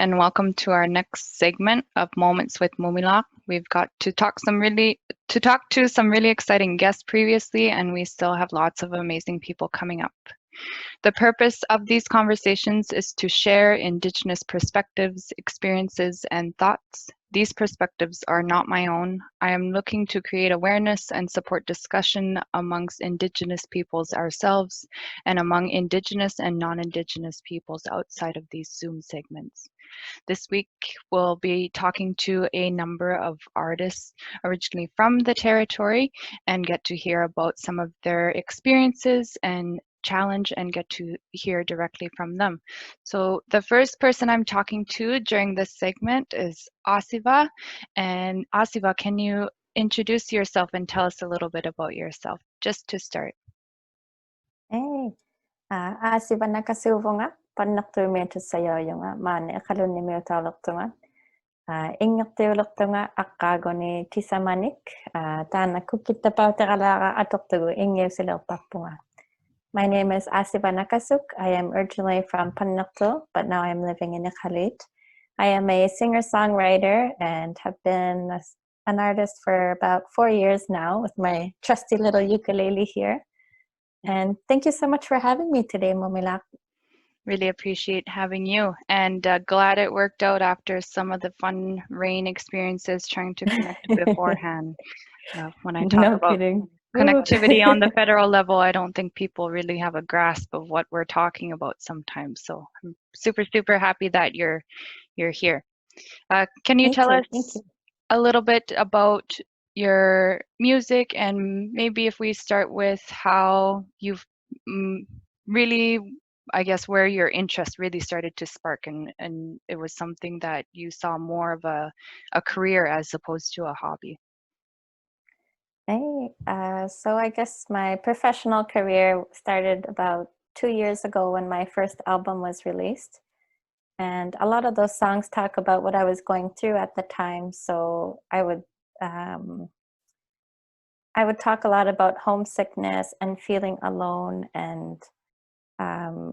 and welcome to our next segment of Moments with Mumilaaq. We've got to talk to some really exciting guests previously, and we still have lots of amazing people coming up. The purpose of these conversations is to share Indigenous perspectives, experiences, and thoughts. These perspectives are not my own. I am looking to create awareness and support discussion amongst Indigenous peoples ourselves and among Indigenous and non-Indigenous peoples outside of these Zoom segments. This week, we'll be talking to a number of artists originally from the territory and get to hear about some of their experiences and challenge and get to hear directly from them. So the first person I'm talking to during this segment is Asiva. And Asiva, can you introduce yourself and tell us a little bit about yourself, just to start? Hey, Asiva nakasilvonga, pannaktumiatu sayoyonga, mane akaluni miutaloktunga. Ingaktiuloktunga akagoni tisamanik, tana kukitapauteralaga atoktugu ingiusilopappunga. My name is Asiva Nakasuk. I am originally from Panaktul, but now I am living in Iqaluit. I am a singer-songwriter and have been an artist for about 4 years now with my trusty little ukulele here. And thank you so much for having me today, Mumilaaq. Really appreciate having you, and glad it worked out after some of the fun rain experiences trying to connect beforehand. When I talk about kidding. connectivity on the federal level, I don't think people really have a grasp of what we're talking about sometimes. So I'm super, super happy that you're here. Can you tell us a little bit about your music, and maybe if we start with how you've really, I guess, where your interest really started to spark and it was something that you saw more of a career as opposed to a hobby? Hey, so I guess my professional career started about 2 years ago when my first album was released. And a lot of those songs talk about what I was going through at the time. So I would talk a lot about homesickness and feeling alone, and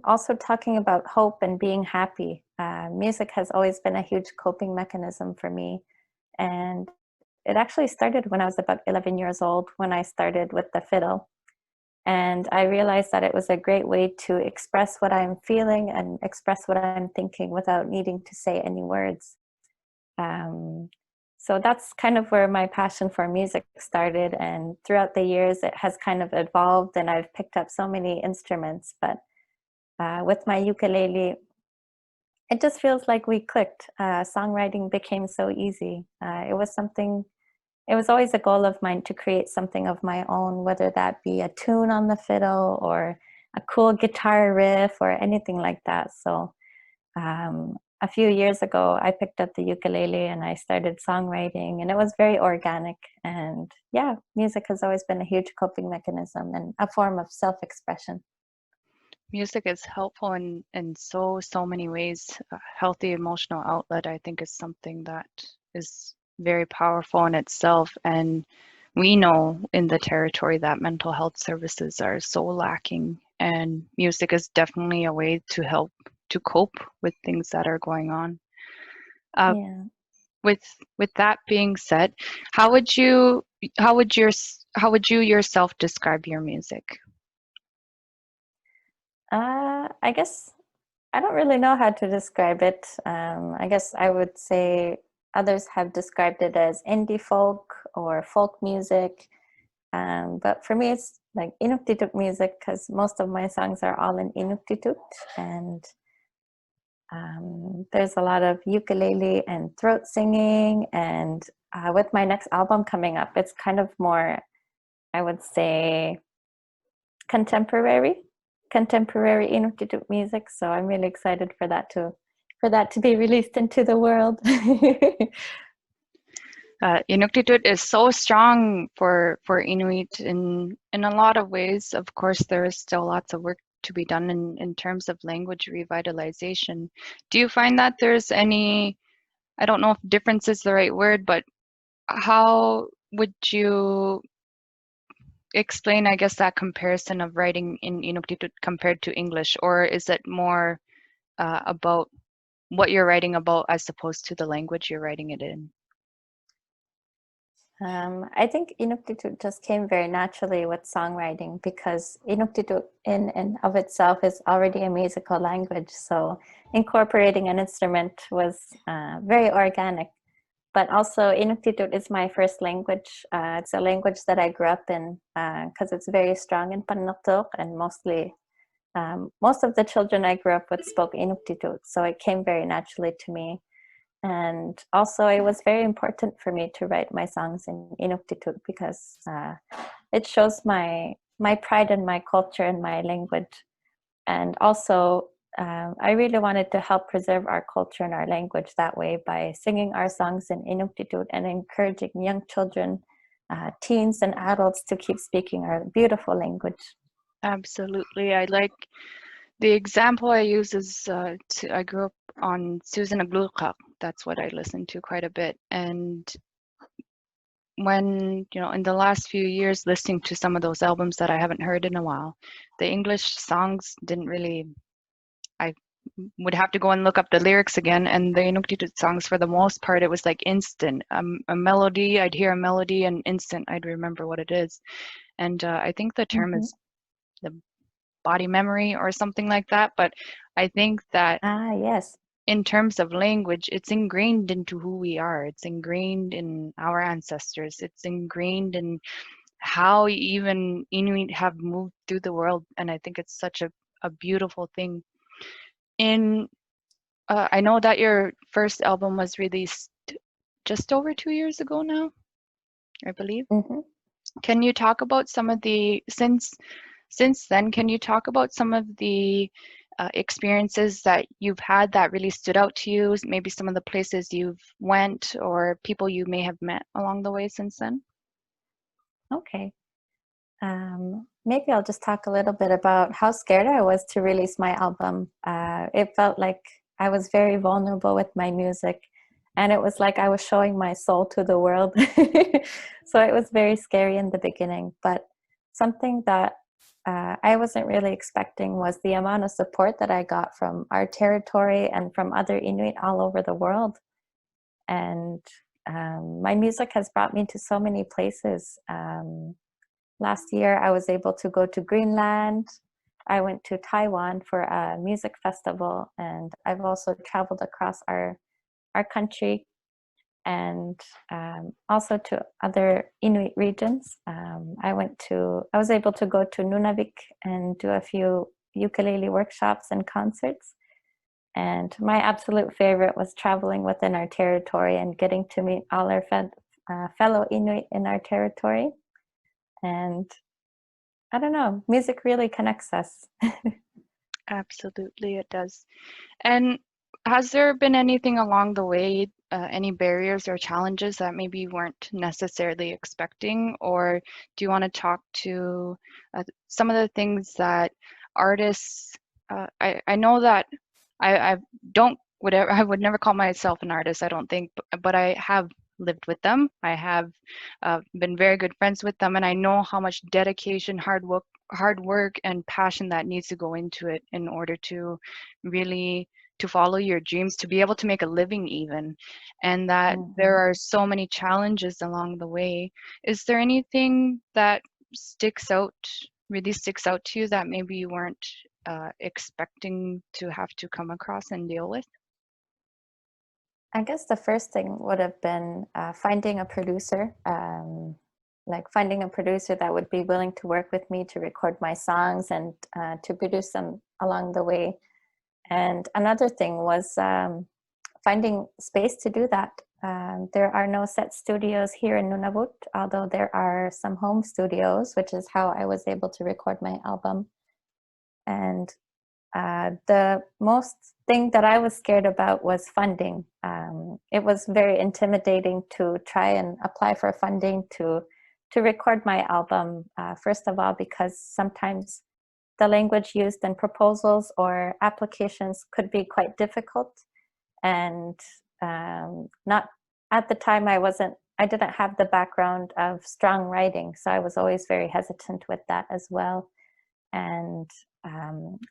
also talking about hope and being happy. Music has always been a huge coping mechanism for me. And it actually started when I was about 11 years old, when I started with the fiddle. And I realized that it was a great way to express what I'm feeling and express what I'm thinking without needing to say any words. So that's kind of where my passion for music started. And throughout the years, it has kind of evolved, and I've picked up so many instruments. But with my ukulele, it just feels like we clicked. Songwriting became so easy. It was always a goal of mine to create something of my own, whether that be a tune on the fiddle or a cool guitar riff or anything like that. So a few years ago, I picked up the ukulele and I started songwriting, and it was very organic. And yeah, music has always been a huge coping mechanism and a form of self-expression. Music is helpful in so many ways. A healthy emotional outlet, I think, is something that is very powerful in itself. And we know in the territory that mental health services are so lacking, and music is definitely a way to help to cope with things that are going on. With that being said, how would you yourself describe your music? I guess I don't really know how to describe it. I guess I would say others have described it as indie folk or folk music. But for me, it's like Inuktitut music, because most of my songs are all in Inuktitut. And there's a lot of ukulele and throat singing. And with my next album coming up, it's kind of more, I would say, contemporary Inuktitut music. So I'm really excited for that to be released into the world. Inuktitut is so strong for Inuit in a lot of ways. Of course, there is still lots of work to be done in terms of language revitalization. Do you find that there's any, I don't know if difference is the right word, but how would you explain, I guess, that comparison of writing in Inuktitut compared to English? Or is it more about what you're writing about as opposed to the language you're writing it in? I think Inuktitut just came very naturally with songwriting because Inuktitut in and of itself is already a musical language. So incorporating an instrument was very organic. But also Inuktitut is my first language. It's a language that I grew up in because it's very strong in Panaktuk, and most of the children I grew up with spoke Inuktitut. So it came very naturally to me. And also it was very important for me to write my songs in Inuktitut because it shows my pride in my culture and my language. And also I really wanted to help preserve our culture and our language that way by singing our songs in Inuktitut and encouraging young children, teens and adults to keep speaking our beautiful language. Absolutely. I like the example I use is I grew up on Susan Aglukak. That's what I listened to quite a bit. And when, in the last few years, listening to some of those albums that I haven't heard in a while, the English songs didn't really, I would have to go and look up the lyrics again. And the Inuktitut songs, for the most part, it was like instant. A melody, I'd hear a melody, and instant, I'd remember what it is. And I think the term is the body memory or something like that. But I think that Yes. in terms of language, it's ingrained into who we are. It's ingrained in our ancestors. It's ingrained in how even Inuit have moved through the world. And I think it's such a beautiful thing. I know that your first album was released just over 2 years ago now, I believe. Can you talk about some of the, since then, can you talk about some of the experiences that you've had that really stood out to you? Maybe some of the places you've went or people you may have met along the way since then? Okay. Maybe I'll just talk a little bit about how scared I was to release my album. It felt like I was very vulnerable with my music, and it was like I was showing my soul to the world. So it was very scary in the beginning, but something that I wasn't really expecting was the amount of support that I got from our territory and from other Inuit all over the world. And my music has brought me to so many places. Last year, I was able to go to Greenland. I went to Taiwan for a music festival, and I've also traveled across our country and also to other Inuit regions. I was able to go to Nunavut and do a few ukulele workshops and concerts. And my absolute favorite was traveling within our territory and getting to meet all our fellow Inuit in our territory. And I don't know, music really connects us. Absolutely, it does. And has there been anything along the way, any barriers or challenges that maybe you weren't necessarily expecting? Or do you want to talk to some of the things that artists, I know that I don't, whatever, I would never call myself an artist, I don't think, but I have lived with them. I have been very good friends with them, and I know how much dedication, hard work and passion that needs to go into it in order to really to follow your dreams, to be able to make a living even, and that there are so many challenges along the way. Is there anything that really sticks out to you that maybe you weren't expecting to have to come across and deal with? I guess the first thing would have been finding a producer, like finding a producer that would be willing to work with me to record my songs and to produce them along the way. And another thing was finding space to do that. There are no set studios here in Nunavut, although there are some home studios, which is how I was able to record my album. And the most thing that I was scared about was funding. It was very intimidating to try and apply for funding to record my album. First of all, because sometimes the language used in proposals or applications could be quite difficult, and not at the time I didn't have the background of strong writing, so I was always very hesitant with that as well. And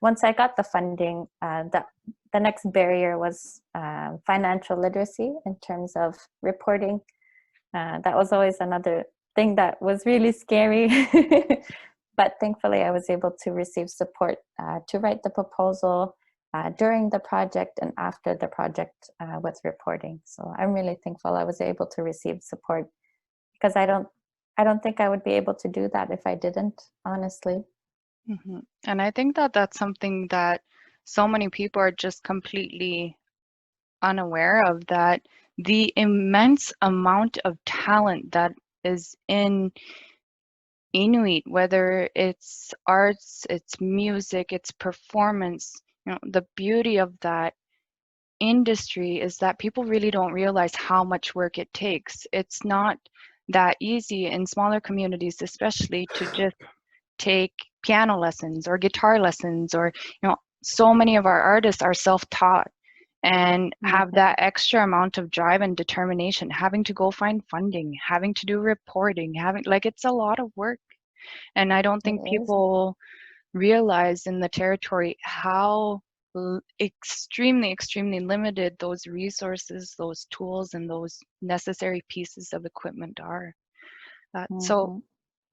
once I got the funding, the next barrier was financial literacy in terms of reporting. That was always another thing that was really scary. But thankfully, I was able to receive support to write the proposal during the project and after the project with reporting. So I'm really thankful I was able to receive support, because I don't think I would be able to do that if I didn't, honestly. Mm-hmm. And I think that that's something that so many people are just completely unaware of, that the immense amount of talent that is in Inuit, whether it's arts, it's music, it's performance, the beauty of that industry is that people really don't realize how much work it takes. It's not that easy in smaller communities, especially, to just take piano lessons or guitar lessons, or so many of our artists are self-taught and have that extra amount of drive and determination, having to go find funding, having to do reporting, it's a lot of work. And I don't think people realize in the territory how extremely, extremely limited those resources, those tools, and those necessary pieces of equipment are. So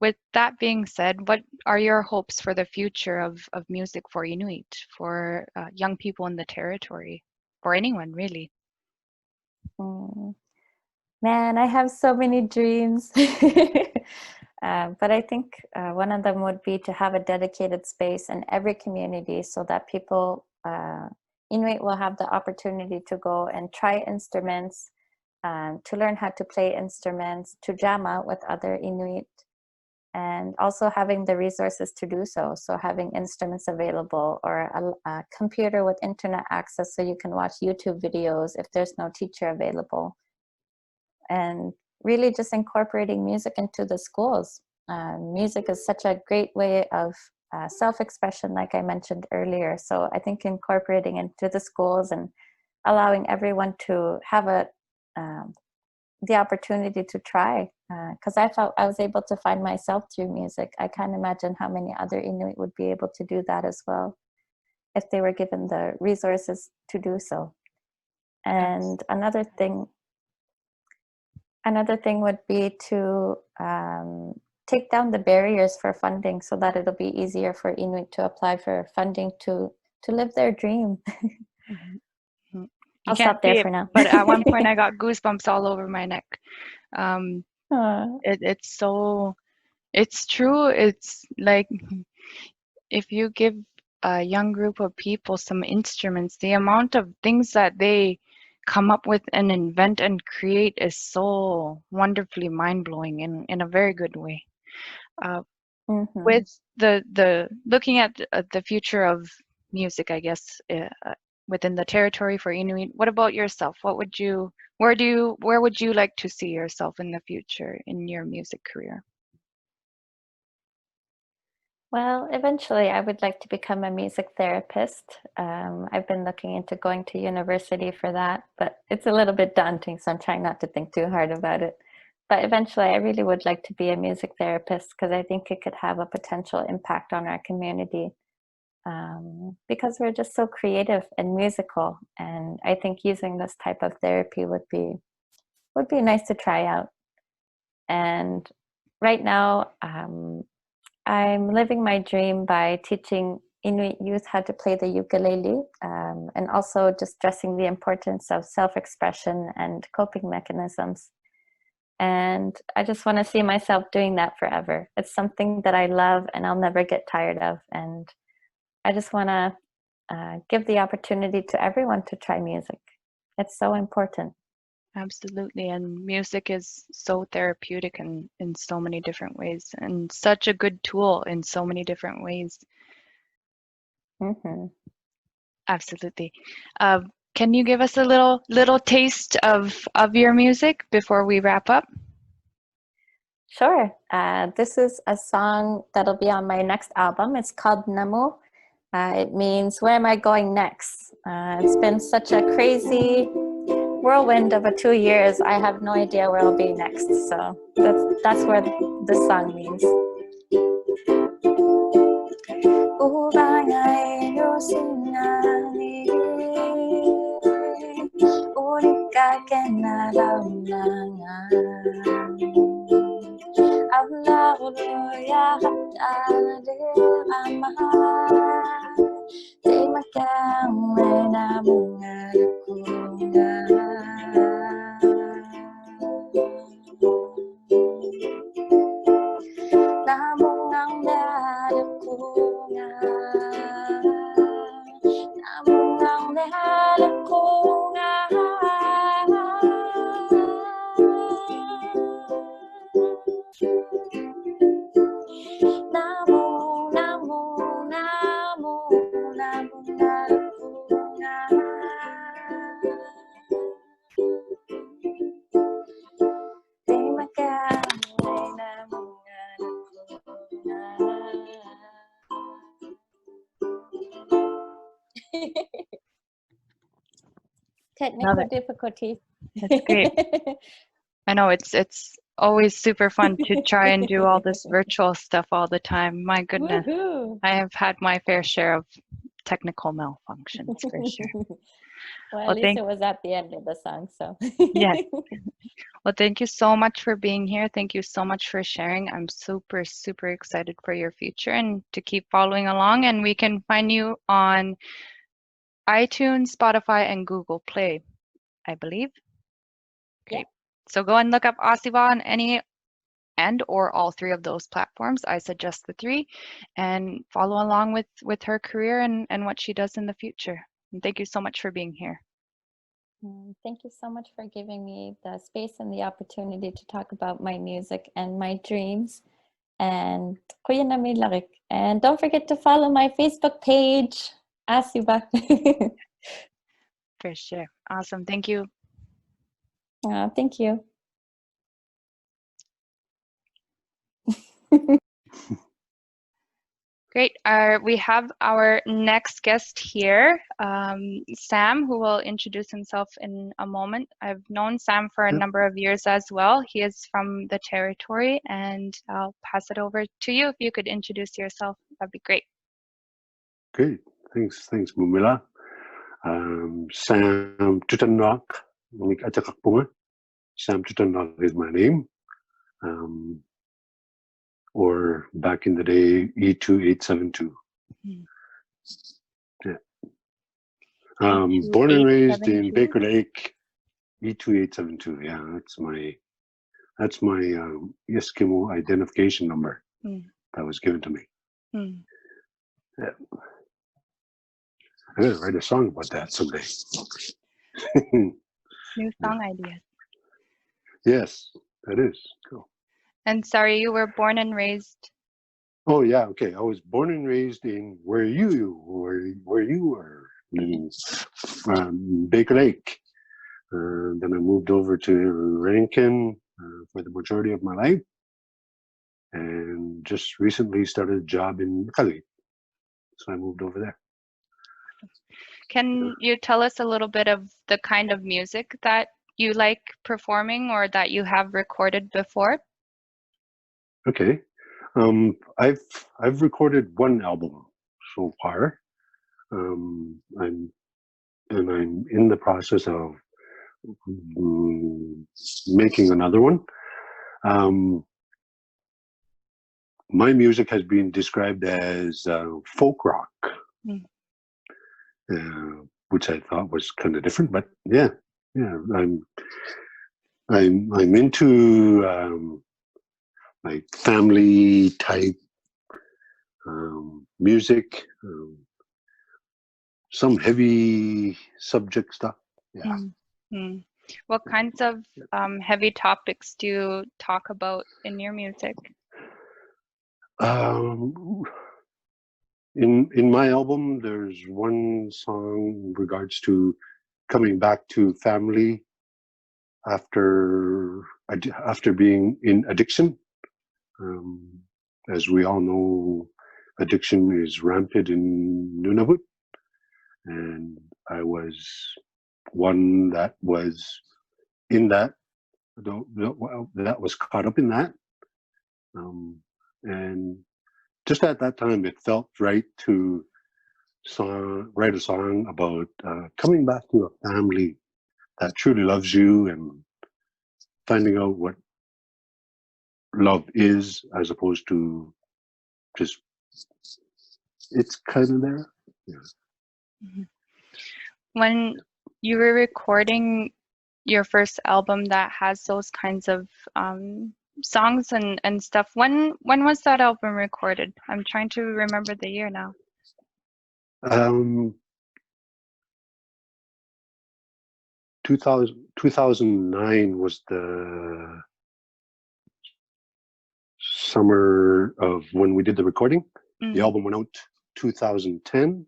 with that being said, what are your hopes for the future of music for Inuit, for young people in the territory, for anyone really? Man, I have so many dreams. But I think one of them would be to have a dedicated space in every community so that people, Inuit, will have the opportunity to go and try instruments, to learn how to play instruments, to jam out with other Inuit, and also having the resources to do so. So having instruments available, or a computer with internet access so you can watch YouTube videos if there's no teacher available. And really just incorporating music into the schools. Music is such a great way of self-expression, like I mentioned earlier. So I think incorporating into the schools and allowing everyone to have the opportunity to try, because I felt I was able to find myself through music. I can't imagine how many other Inuit would be able to do that as well if they were given the resources to do so. And another thing would be to take down the barriers for funding so that it'll be easier for Inuit to apply for funding to live their dream. You I'll can't stop there see it, for now. but at one point I got goosebumps all over my neck. It's true. It's like, if you give a young group of people some instruments, the amount of things that they come up with and invent and create is so wonderfully mind-blowing in a very good way. With the looking at the future of music, I guess, within the territory for Inuit, what about yourself? Where would you like to see yourself in the future in your music career? Well, eventually I would like to become a music therapist. I've been looking into going to university for that, but it's a little bit daunting, so I'm trying not to think too hard about it. But eventually I really would like to be a music therapist, because I think it could have a potential impact on our community, because we're just so creative and musical. And I think using this type of therapy would be nice to try out. And right now, I'm living my dream by teaching Inuit youth how to play the ukulele, and also just stressing the importance of self-expression and coping mechanisms. And I just want to see myself doing that forever. It's something that I love and I'll never get tired of. And I just want to give the opportunity to everyone to try music. It's so important. Absolutely, and music is so therapeutic in so many different ways, and such a good tool in so many different ways. Absolutely. Can you give us a little taste of your music before we wrap up? Sure. This is a song that'll be on my next album. It's called Namu. It means, where am I going next? It's been such a crazy whirlwind of 2 years. I have no idea where I'll be next. So that's where this song means. Ubang ngay 요신나니 우리가 깨나라운나가 Ablaruya adirama Di makamay na mga kunga Namungang nalakunga Namungang nalakunga Namo, namo, namo, namo, nalakunga Di makamay na mga Technical difficulties. That's great. I know it's always super fun to try and do all this virtual stuff all the time. My goodness. I have had my fair share of technical malfunctions for sure. Well, at least it was at the end of the song, so. Yes. Well, thank you so much for being here. Thank you so much for sharing. I'm super, super excited for your future and to keep following along. And we can find you on iTunes, Spotify, and Google Play, I believe. Great. Yeah. So go and look up Asiva on any and or all three of those platforms. I suggest the three, and follow along with her career and what she does in the future. And thank you so much for being here. Thank you so much for giving me the space and the opportunity to talk about my music and my dreams. And Kuya Mumilaaq. And don't forget to follow my Facebook page, Asiva. For sure. Awesome. Thank you. Thank you. Great. We have our next guest here, Sam, who will introduce himself in a moment. I've known Sam for a number of years as well. He is from the territory, and I'll pass it over to you. If you could introduce yourself, that'd be great. Great. Thanks, Mumilaaq. Sam Tutanok. Sam Tutanok is my name. Or back in the day, E2872. Yeah. Born and raised in Baker Lake, E2872. Yeah, that's my Eskimo identification number that was given to me. Yeah. I gotta write a song about that someday. New song ideas. Yes, that is cool. And sorry, you were born and raised. Oh yeah, okay. I was born and raised in where you were living, Baker Lake. Then I moved over to Rankin for the majority of my life, and just recently started a job in Cali. So I moved over there. Can you tell us a little bit of the kind of music that you like performing or that you have recorded before? Okay. I've recorded one album so far. I'm in the process of making another one. My music has been described as folk rock, which I thought was kind of different, but yeah, I'm into like family type music, some heavy subject stuff. Yeah. What kinds of heavy topics do you talk about in your music? In my album, there's one song in regards to coming back to family after being in addiction. As we all know, addiction is rampant in Nunavut, and I was one that was in that was caught up in that, and just at that time, it felt right to write a song about coming back to a family that truly loves you and finding out what love is, as opposed to just it's kind of there. Yeah. Mhm. When you were recording your first album that has those kinds of songs and stuff, when was that album recorded? I'm trying to remember the year now. 2009 was the summer of when we did the recording. The album went out 2010.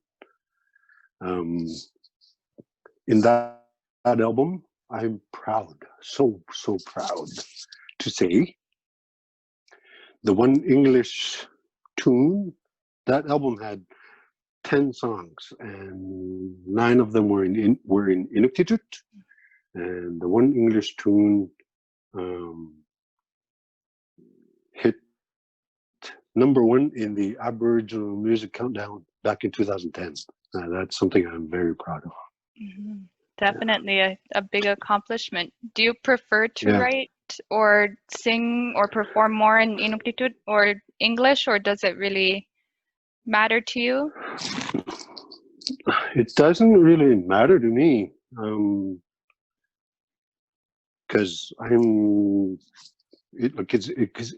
In that album, I'm proud, so proud to say, the one English tune, that album had 10 songs, and 9 of them were in Inuktitut, and the one English tune hit #1 in the Aboriginal Music Countdown back in 2010. That's something I'm very proud of. Mm-hmm. Definitely a big accomplishment. Do you prefer to Yeah. write or sing or perform more in Inuktitut or English, or does it really matter to you? It doesn't really matter to me, because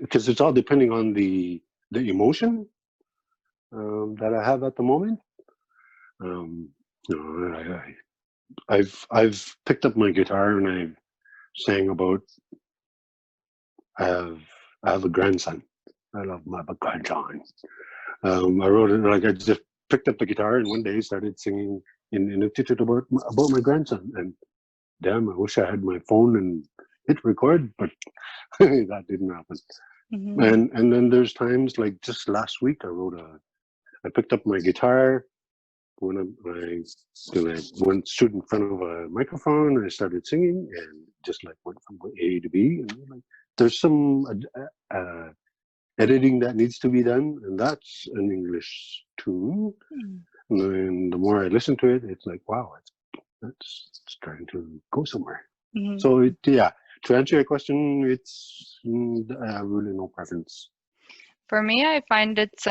because it's all depending on the emotion that I have at the moment. You know, I've picked up my guitar and I've sang about I have a grandson. I love my grandson. I wrote it, like I just picked up the guitar and one day started singing in Inuktitut about my grandson. And damn, I wish I had my phone and hit record, but that didn't happen. Mm-hmm. And then there's times like just last week I picked up my guitar when I stood in front of a microphone and I started singing and just like went from A to B, and like there's some editing that needs to be done, and that's an English tune. And then the more I listen to it, it's like, wow, it's starting to go somewhere. Mm-hmm. So to answer your question, it's really no preference. For me, I find it's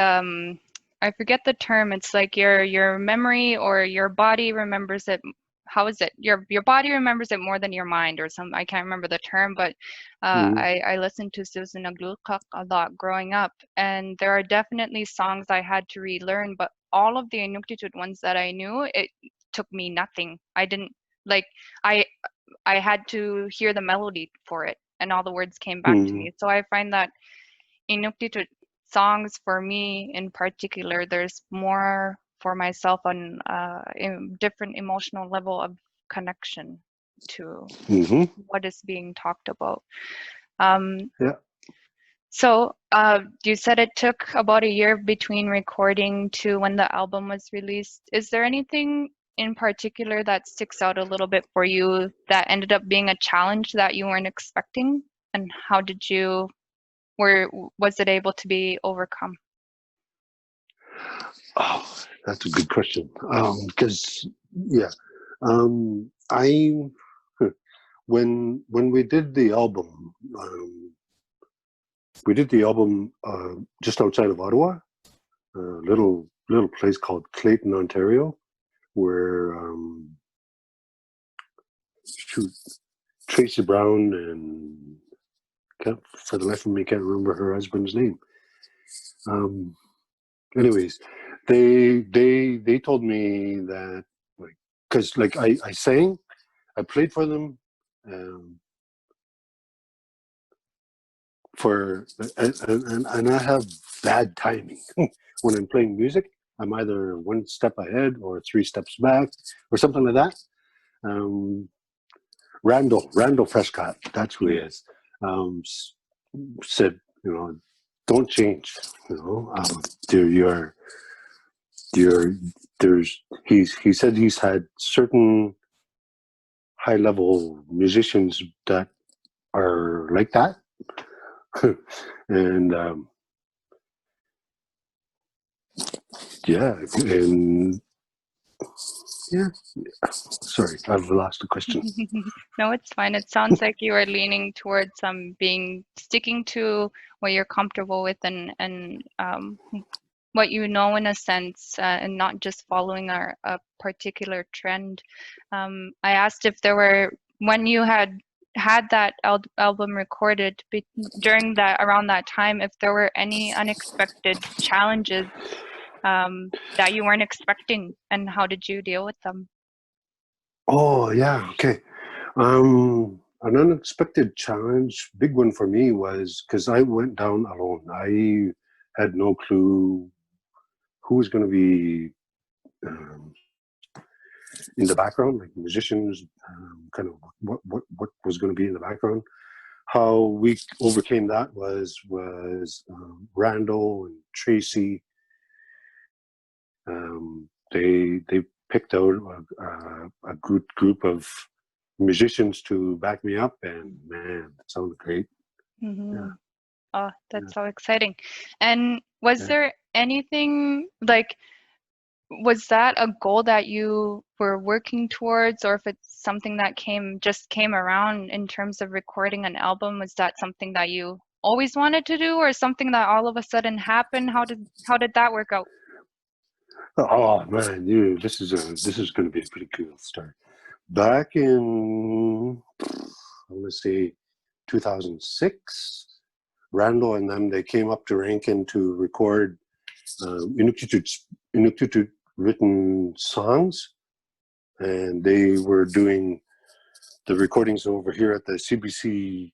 I forget the term. It's like your memory or your body remembers it. How is it? Your body remembers it more than your mind or some. I can't remember the term, but I listened to Susan Aglukak a lot growing up, and there are definitely songs I had to relearn. But all of the Inuktitut ones that I knew, it took me nothing. I didn't like I I had to hear the melody for it, and all the words came back to me. So I find that Inuktitut songs for me in particular, there's more for myself on different emotional level of connection to what is being talked about. Yeah. So you said it took about a year between recording to when the album was released. Is there anything in particular that sticks out a little bit for you that ended up being a challenge that you weren't expecting? And how did you was it able to be overcome? Oh, that's a good question. Because I when we did the album, just outside of Ottawa, a little place called Clayton, Ontario, where Tracy Brown and for the life of me can't remember her husband's name. Anyways, they told me that, like, because like I sang, I played for them and I have bad timing when I'm playing music. I'm either one step ahead or 3 steps back or something like that. Randall Prescott, that's who he is, said, don't change. He said he's had certain high level musicians that are like that. And and yeah. Sorry, I've lost the question. No, it's fine. It sounds like you are leaning towards sticking to what you're comfortable with and what you know in a sense, and not just following a particular trend. I asked if there were, when you had that album recorded during that, around that time, if there were any unexpected challenges that you weren't expecting, and how did you deal with them? Oh yeah, okay. An unexpected challenge, big one for me, was because I went down alone. I had no clue who was going to be um, in the background, like musicians, kind of what was going to be in the background. How we overcame that was Randall and Tracy. They picked out a good group of musicians to back me up, and man, that sounded great. Mm-hmm. Yeah. Oh, that's Yeah. so exciting. And was Yeah. there anything like, was that a goal that you were working towards, or if it's something that just came around in terms of recording an album, was that something that you always wanted to do, or something that all of a sudden happened? How did that work out? Oh man, this is going to be a pretty cool story. Back in, let's say, 2006, Randall and them, they came up to Rankin to record Inuktitut written songs, and they were doing the recordings over here at the CBC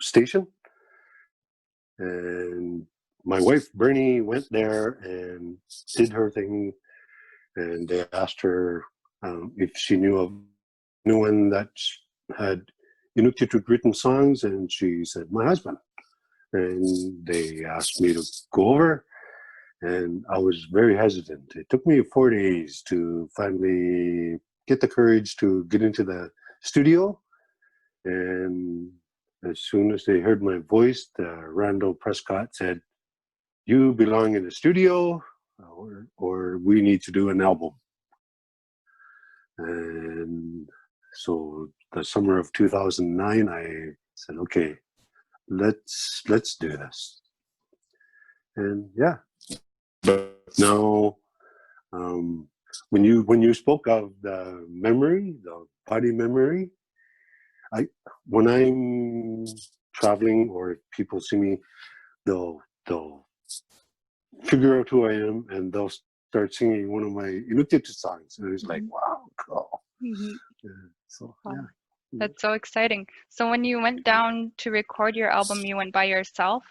station. And my wife Bernie went there and did her thing, and they asked her if she knew of anyone that had Inuktitut written songs, and she said my husband. And they asked me to go over, and I was very hesitant. It took me 4 days to finally get the courage to get into the studio. And as soon as they heard my voice, Randall Prescott said, "You belong in the studio, or we need to do an album." And so the summer of 2009, I said, "Okay, let's do this." And yeah, but now, when you spoke of the memory, the body memory, when I'm traveling or if people see me, they'll figure out who I am, and they'll start singing one of my Inuktitut songs, and it's like, wow, cool. Mm-hmm. Yeah, so Wow, yeah. that's so exciting. So when you went down to record your album, you went by yourself?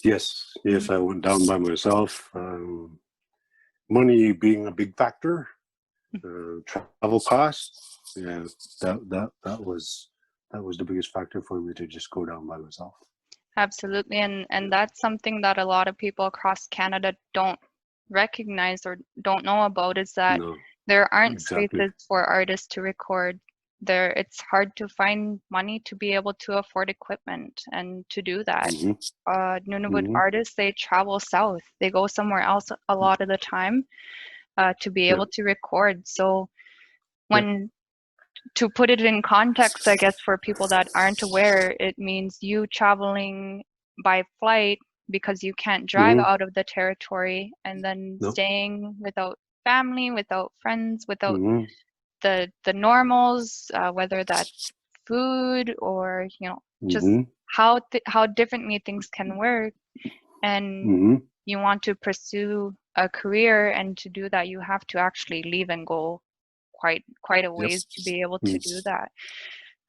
Yes, I went down by myself. Money being a big factor, travel costs. Yeah, that was the biggest factor for me to just go down by myself. Absolutely, and that's something that a lot of people across Canada don't recognize or don't know about, is that No, there aren't exactly. spaces for artists to record. It's hard to find money to be able to afford equipment and to do that. Nunavut artists, they travel south. They go somewhere else a lot of the time to be able to record. So when to put it in context, I guess, for people that aren't aware, it means you traveling by flight because you can't drive out of the territory, and then staying without family, without friends, without the normals, whether that's food or just how differently things can work. And you want to pursue a career, and to do that you have to actually leave and go quite a ways to be able to do that.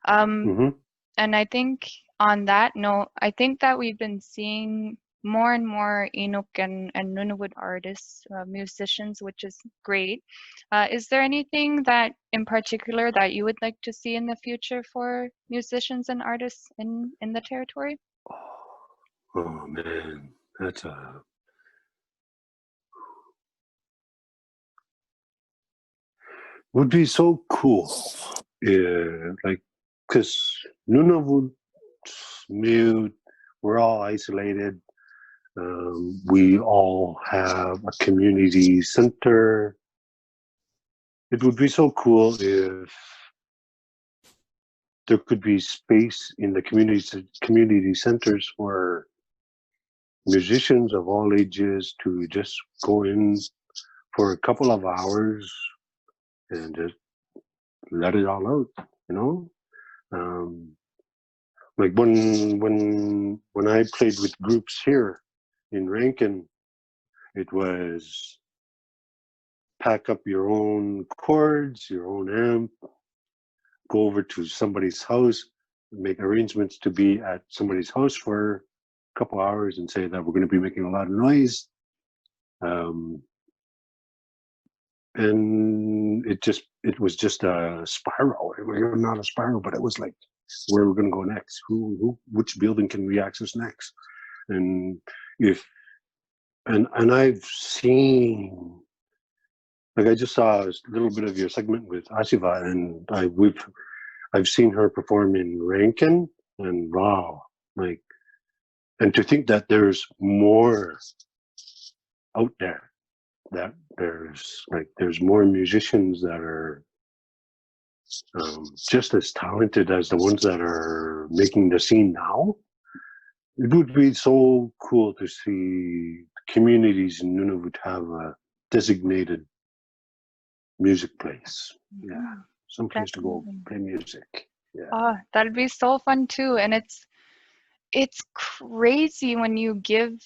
And I think on that note, I think that we've been seeing more and more Inuk and Nunavut artists, musicians, which is great. Is there anything that in particular that you would like to see in the future for musicians and artists in the territory? Oh man, that's a would be so cool. Yeah, like, because Nunavut, mute, we're all isolated. We all have a community center. It would be so cool if there could be space in the community centers for musicians of all ages to just go in for a couple of hours and just let it all out, you know. Like when I played with groups here in Rankin, it was pack up your own chords, your own amp, go over to somebody's house, make arrangements to be at somebody's house for a couple hours and say that we're going to be making a lot of noise. And it was just a spiral. Not a spiral, but it was like, where we're going to go next? Which building can we access next? And I've seen, like, I just saw a little bit of your segment with Asiva, and I've seen her perform in Rankin, and wow, like, and to think that there's more out there, that there's more musicians that are just as talented as the ones that are making the scene now. It would be so cool to see communities in Nunavut have a designated music place. Yeah, some place to go play music. Yeah. Oh, that'd be so fun too. And it's crazy when you give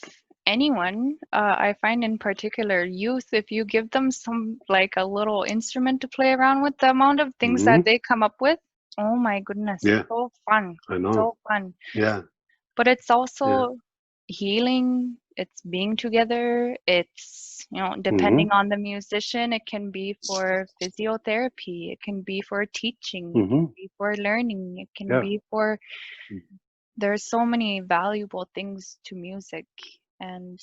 anyone, I find in particular youth, if you give them some like a little instrument to play around with, the amount of things that they come up with, oh my goodness, Yeah. so fun. I know. So fun. Yeah. But it's also healing, it's being together, it's, you know, depending on the musician, it can be for physiotherapy, it can be for teaching, it can be for learning, it can be for, there's so many valuable things to music, and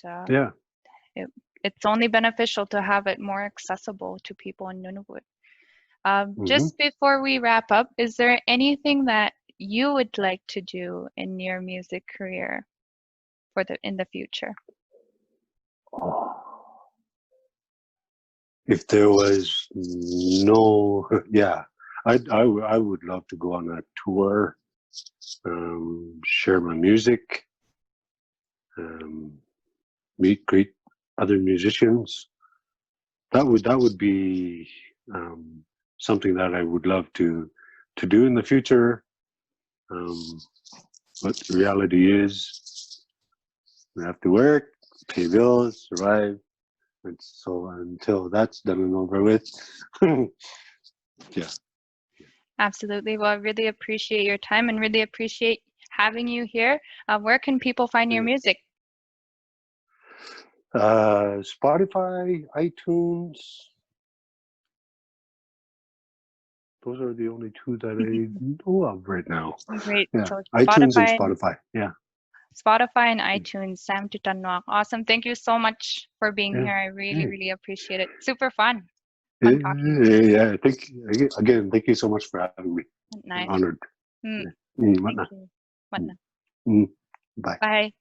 it's only beneficial to have it more accessible to people in Nunavut. Just before we wrap up, is there anything that you would like to do in your music career in the future? If there was no, I would love to go on a tour, share my music, meet great other musicians. That would be something that I would love to do in the future. But the reality is, we have to work, pay bills, survive. And so until that's done and over with, yeah. Absolutely. Well, I really appreciate your time and really appreciate having you here. Where can people find your music? Spotify, iTunes. Those are the only two that I know of right now. Great. Yeah. So iTunes and Spotify. Yeah. Spotify and iTunes. Sam Tutanwak. Awesome. Thank you so much for being here. I really, really appreciate it. Super fun. Fun talking. Yeah. Thank you so much for having me. Nice. I'm honored. Thank you. Bye. Bye.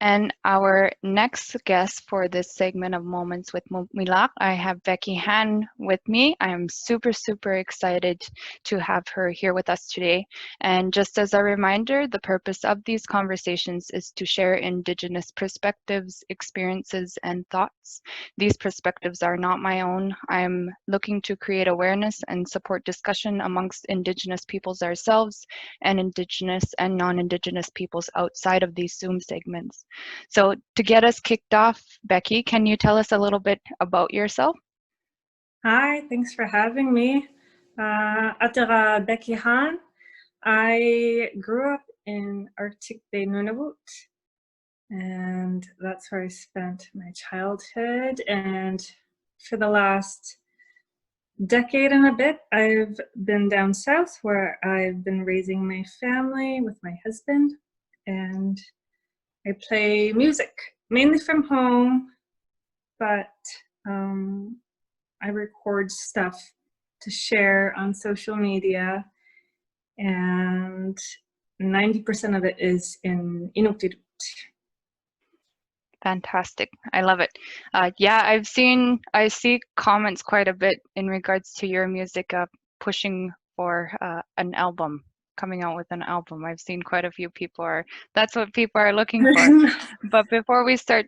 And our next guest for this segment of Moments with Mumilaaq, I have Becky Han with me. I'm super, super excited to have her here with us today. And just as a reminder, the purpose of these conversations is to share Indigenous perspectives, experiences, and thoughts. These perspectives are not my own. I'm looking to create awareness and support discussion amongst Indigenous peoples ourselves and Indigenous and non-Indigenous peoples outside of these Zoom segments. So to get us kicked off, Becky, can you tell us a little bit about yourself? Hi, thanks for having me. Atara Becky Han. I grew up in Arctic Bay, Nunavut, and that's where I spent my childhood. And for the last decade and a bit, I've been down south where I've been raising my family with my husband, and I play music, mainly from home, but I record stuff to share on social media, and 90% of it is in Inuktitut. Fantastic. I love it. Yeah, I see comments quite a bit in regards to your music pushing for an album, coming out with an album. I've seen quite a few that's what people are looking for. But before we start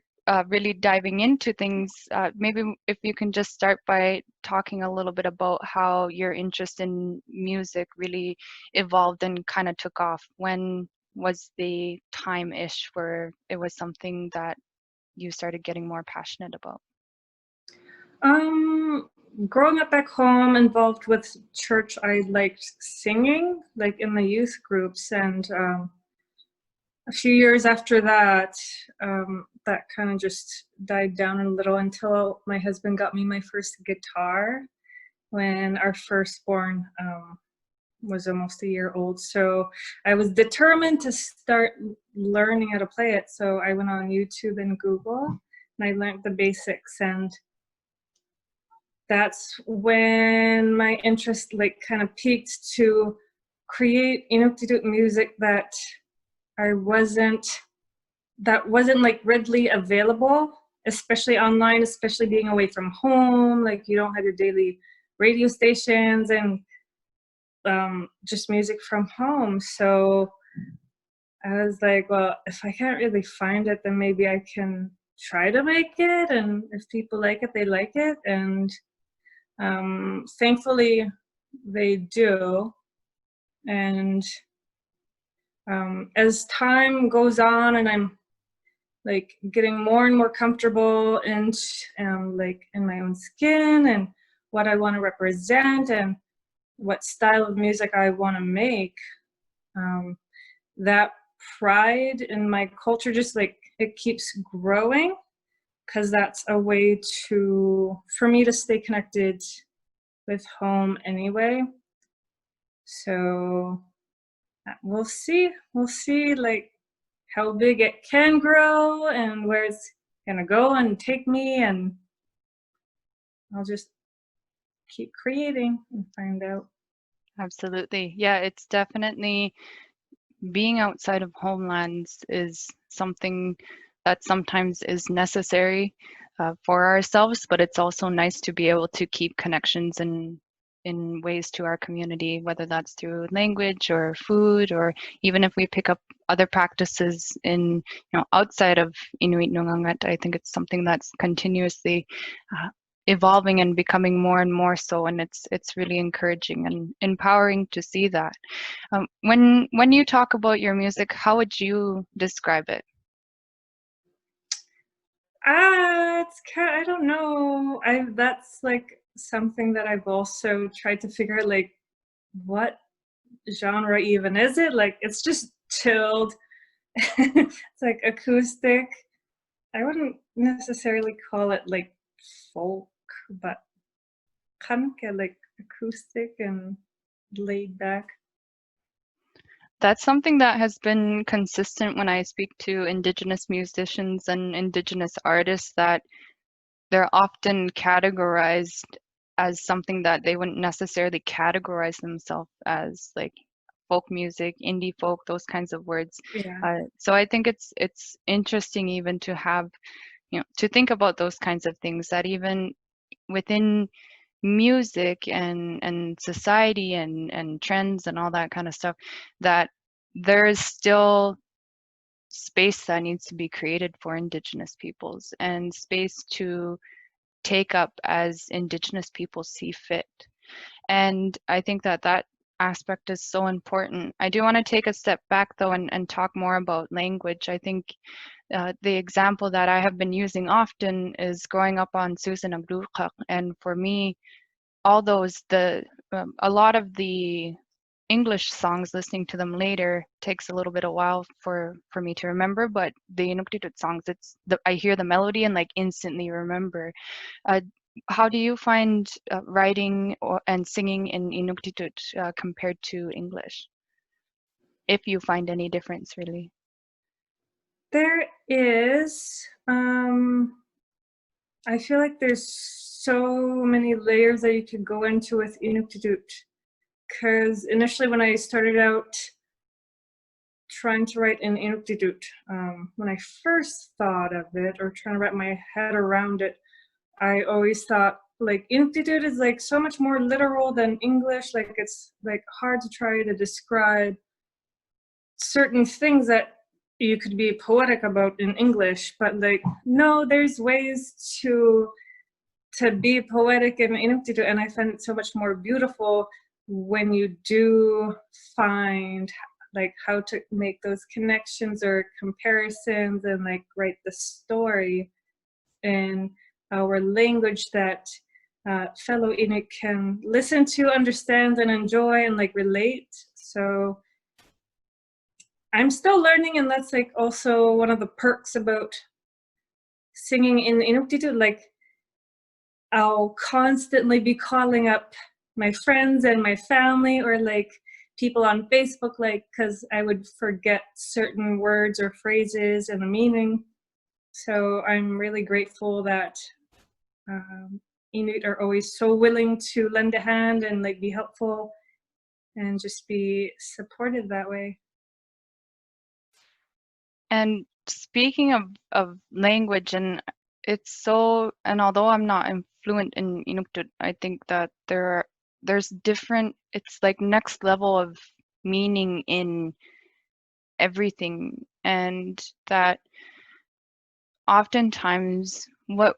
really diving into things, maybe if you can just start by talking a little bit about how your interest in music really evolved and kind of took off. When was the time-ish where it was something that you started getting more passionate about? Growing up back home, involved with church, I liked singing, like in the youth groups, and a few years after that, that kind of just died down a little until my husband got me my first guitar when our firstborn was almost a year old. So I was determined to start learning how to play it. So I went on YouTube and Google and I learned the basics, and that's when my interest like kind of peaked to create Inuktitut music that wasn't like readily available, especially online, especially being away from home. Like you don't have your daily radio stations and just music from home. So I was like, well, if I can't really find it, then maybe I can try to make it. And if people like it, they like it. And thankfully they do. And as time goes on and I'm like getting more and more comfortable in like in my own skin and what I want to represent and what style of music I want to make, that pride in my culture just like it keeps growing, because that's a way for me to stay connected with home anyway. So we'll see like how big it can grow and where it's gonna go and take me, and I'll just keep creating and find out. Absolutely. Yeah, it's definitely being outside of homelands is something that sometimes is necessary for ourselves, but it's also nice to be able to keep connections in ways to our community, whether that's through language or food, or even if we pick up other practices in, outside of Inuit Nunangat. I think it's something that's continuously evolving and becoming more and more so, and it's really encouraging and empowering to see that. When you talk about your music, how would you describe it? I don't know. That's like something that I've also tried to figure out, like what genre even is it? Like it's just chilled. It's like acoustic. I wouldn't necessarily call it like folk, but kind of like acoustic and laid back. That's something that has been consistent when I speak to Indigenous musicians and Indigenous artists, that they're often categorized as something that they wouldn't necessarily categorize themselves as, like folk music, indie folk, those kinds of words. Yeah. So I think it's interesting even to have, to think about those kinds of things, that even within music and society and trends and all that kind of stuff, that there is still space that needs to be created for Indigenous peoples and space to take up as Indigenous people see fit. And I think that aspect is so important. I do want to take a step back though and talk more about language. I think the example that I have been using often is growing up on Susan Abdulqaq, and for me, all those a lot of the English songs, listening to them later takes a little bit of while for me to remember, but the Inuktitut songs, I hear the melody and like instantly remember. How do you find writing and singing in Inuktitut compared to English? If you find any difference, really. There is. I feel like there's so many layers that you could go into with Inuktitut, because initially when I started out trying to write in Inuktitut. When I first thought of it, or trying to wrap my head around it, I always thought like Inuktitut is like so much more literal than English. Like it's like hard to try to describe certain things that you could be poetic about in English, but like no, there's ways to be poetic in Inuktitut, and I find it so much more beautiful when you do find like how to make those connections or comparisons and like write the story in our language that fellow Inuit can listen to, understand, and enjoy, and like relate. So I'm still learning, and that's like also one of the perks about singing in Inuktitut. Like I'll constantly be calling up my friends and my family, or like people on Facebook, like because I would forget certain words or phrases and the meaning. So I'm really grateful that Inuit are always so willing to lend a hand and like be helpful and just be supportive that way. And speaking of language, and although I'm not fluent in Inuktitut, I think that there's different, it's like next level of meaning in everything, and that oftentimes what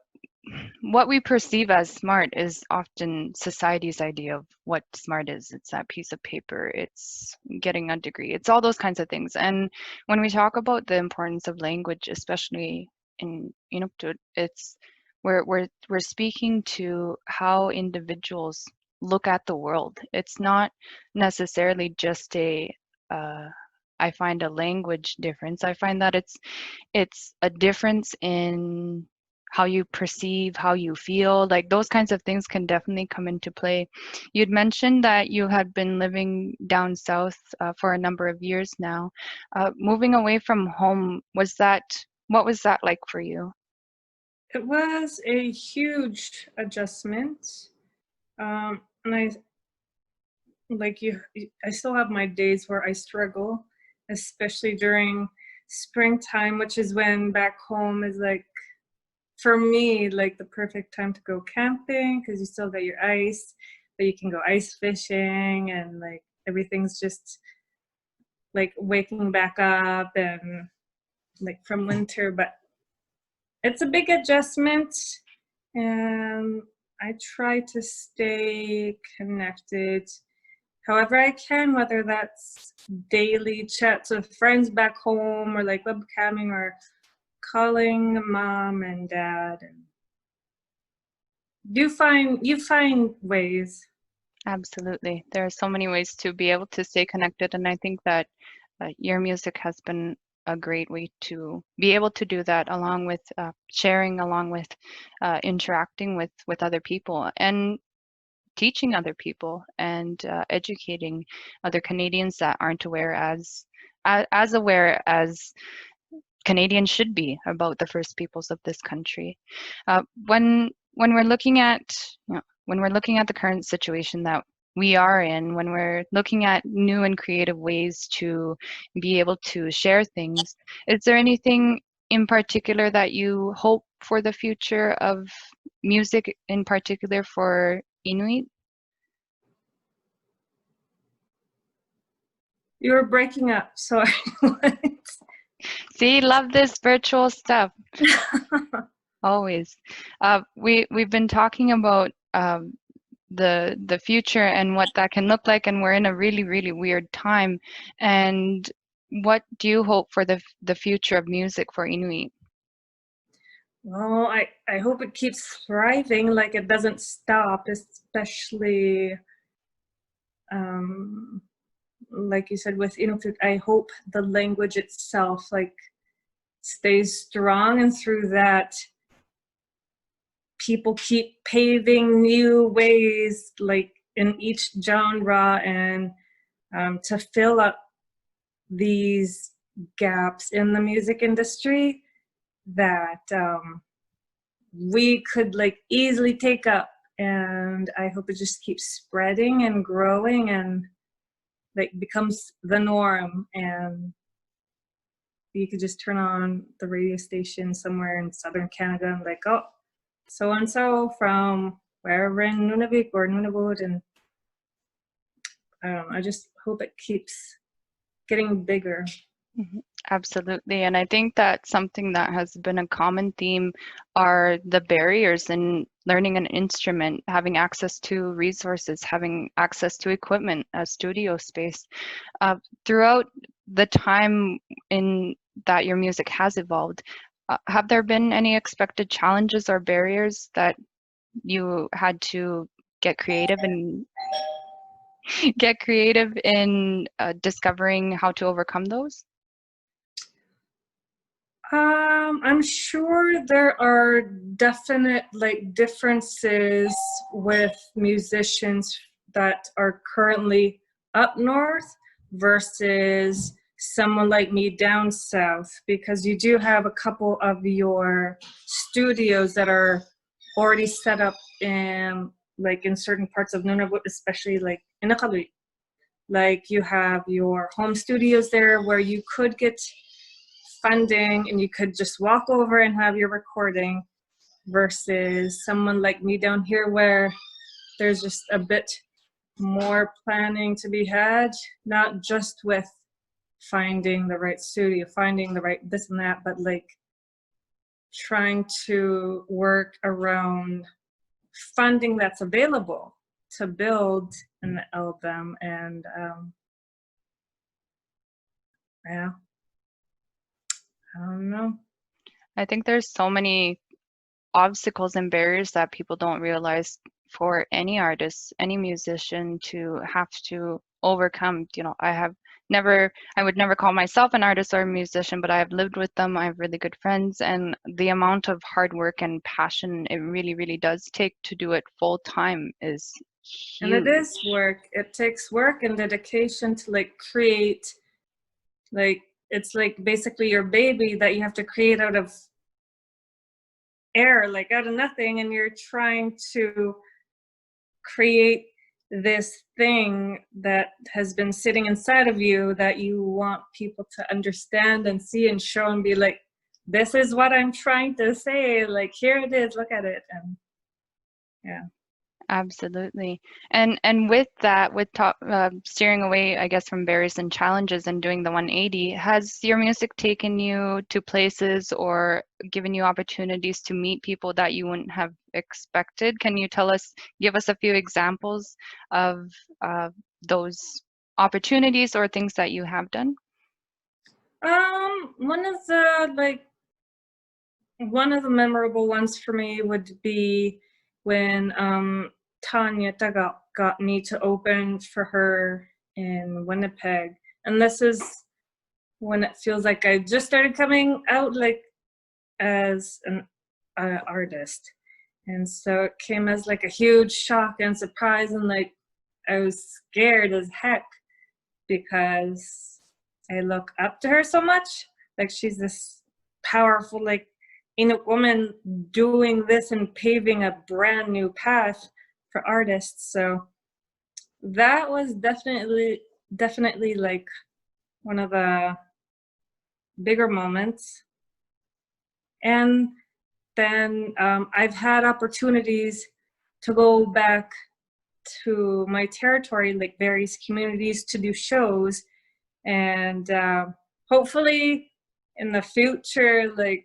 we perceive as smart is often society's idea of what smart is. It's that piece of paper, it's getting a degree, it's all those kinds of things. And when we talk about the importance of language, especially in Inuktitut, it's we're speaking to how individuals look at the world. It's not necessarily just I find a language difference. I find that it's a difference in how you perceive, how you feel, like those kinds of things can definitely come into play. You'd mentioned that you had been living down south for a number of years now. Moving away from home, what was that like for you? It was a huge adjustment. And I still have my days where I struggle, especially during springtime, which is when back home is like, for me, like the perfect time to go camping because you still got your ice, but you can go ice fishing, and like everything's just like waking back up and like from winter. But it's a big adjustment, and I try to stay connected however I can, whether that's daily chats with friends back home or like webcamming or calling mom and dad. And you find ways. Absolutely. There are so many ways to be able to stay connected, and I think that your music has been a great way to be able to do that, along with sharing, along with interacting with other people and teaching other people, and educating other Canadians that aren't aware as aware as Canadians should be about the First Peoples of this country. When we're looking at when we're looking at the current situation that we are in, when we're looking at new and creative ways to be able to share things, is there anything in particular that you hope for the future of music, in particular for Inuit? You were breaking up, sorry. See, love this virtual stuff. Always. We've been talking about the future and what that can look like, and we're in a really, really weird time. And what do you hope for the future of music for Inuit? Well, I hope it keeps thriving, like it doesn't stop, especially like you said with Inuktitut. I hope the language itself like stays strong, and through that people keep paving new ways like in each genre, and to fill up these gaps in the music industry that we could like easily take up. And I hope it just keeps spreading and growing and like becomes the norm, and you could just turn on the radio station somewhere in southern Canada and like, oh, so and so from wherever in Nunavut or Nunavut, and I don't know, I just hope it keeps getting bigger. Absolutely. And I think that something that has been a common theme are the barriers in learning an instrument, having access to resources, having access to equipment, a studio space. Throughout the time in that your music has evolved, have there been any expected challenges or barriers that you had to get creative and discovering how to overcome those? I'm sure there are definite like differences with musicians that are currently up north versus someone like me down south, because you do have a couple of your studios that are already set up in like in certain parts of Nunavut, especially like in Iqaluit. Like you have your home studios there where you could get funding and you could just walk over and have your recording, versus someone like me down here where there's just a bit more planning to be had, not just with finding the right studio, finding the right this and that, but like trying to work around funding that's available to build an album. And yeah, I don't know. I think there's so many obstacles and barriers that people don't realize for any artist, any musician to have to overcome. You know, I would never call myself an artist or a musician, but I have lived with them. I have really good friends, and the amount of hard work and passion it really, really does take to do it full time is huge. And it is work. It takes work and dedication to like create, like it's like basically your baby that you have to create out of air, like out of nothing, and you're trying to create this thing that has been sitting inside of you that you want people to understand and see and show and be like, this is what I'm trying to say, like here it is, look at it. And yeah. Absolutely. And with that, with steering away, I guess, from barriers and challenges and doing the 180, has your music taken you to places or given you opportunities to meet people that you wouldn't have expected? Can you give us a few examples of those opportunities or things that you have done? One of the memorable ones for me would be when Tanya got me to open for her in Winnipeg. And this is when it feels like I just started coming out like as an artist. And so it came as like a huge shock and surprise, and like I was scared as heck because I look up to her so much. Like she's this powerful, like Inuit woman doing this and paving a brand new path for artists. So that was definitely like one of the bigger moments. And then I've had opportunities to go back to my territory, like various communities, to do shows. And hopefully in the future, like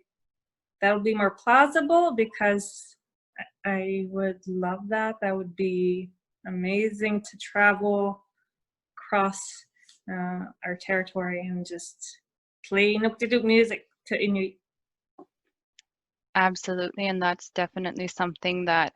that'll be more plausible, because I would love that. That would be amazing to travel across our territory and just play Inuktitut music to Inuit. Absolutely. And that's definitely something that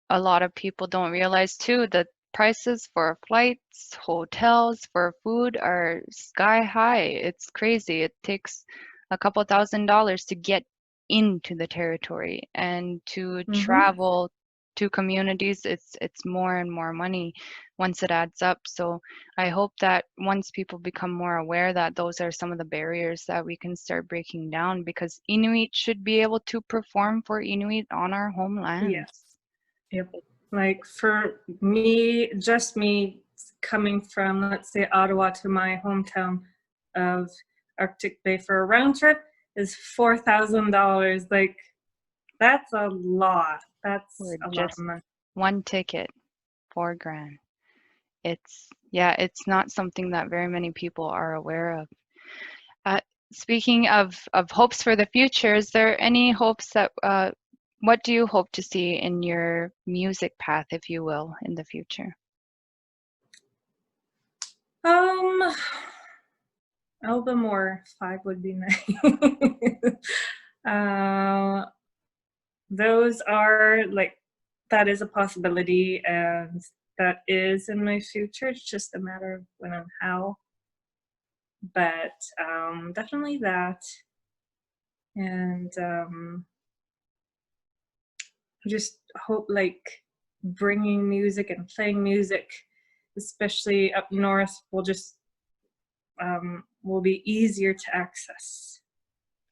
a lot of people don't realize too. The prices for flights, hotels, for food are sky high. It's crazy. It takes a couple $1,000s to get into the territory, and to travel to communities, it's more and more money once it adds up. So I hope that once people become more aware that those are some of the barriers that we can start breaking down, because Inuit should be able to perform for Inuit on our homeland. Yes. Yep. Like for me, just me coming from, let's say, Ottawa to my hometown of Arctic Bay for a round trip is $4,000. Like, that's a lot. That's For a lot of just money. one ticket, $4,000. It's not something that very many people are aware of. Speaking of hopes for the future, is there any hopes that what do you hope to see in your music path, if you will, in the future? Album or 5 would be nice. Those are like, that is a possibility, and that is in my future. It's just a matter of when and how. But definitely that. And I just hope like bringing music and playing music, especially up north, will be easier to access.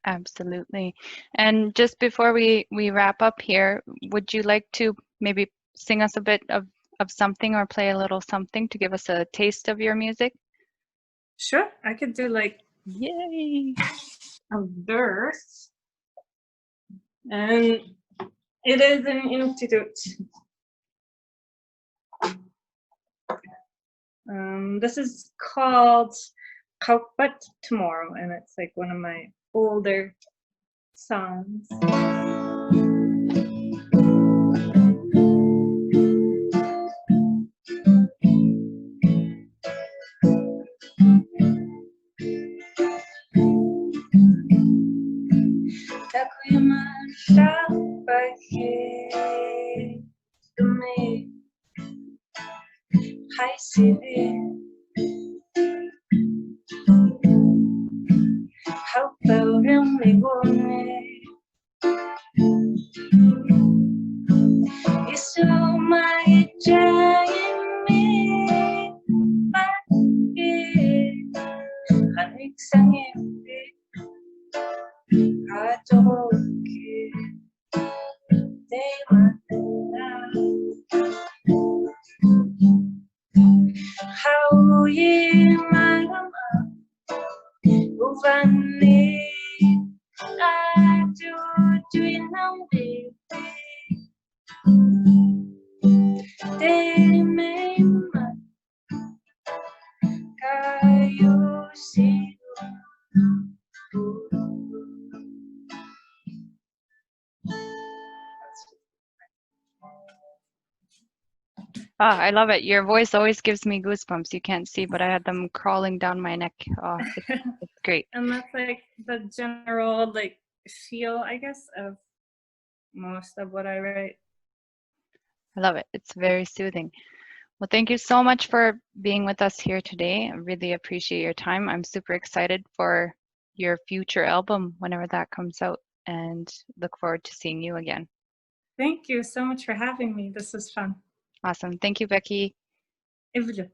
Absolutely. And just before we wrap up here, would you like to maybe sing us a bit of something or play a little something to give us a taste of your music? Sure, I could do like Yay! a verse, and it is an Inuktitut. This is called Kaukpat Tomorrow, and it's like one of my older songs. Hi, Siri. How about me one? Isu my giant me, hanik sangi, atoki, they how ye madam uvani, I do in baby. They may you see. Ah, I love it. Your voice always gives me goosebumps. You can't see, but I had them crawling down my neck. Oh, it's great. And that's like the general like feel, I guess, of most of what I write. I love it. It's very soothing. Well, thank you so much for being with us here today. I really appreciate your time. I'm super excited for your future album whenever that comes out, and look forward to seeing you again. Thank you so much for having me. This was fun. Awesome. Thank you, Becky. Evli.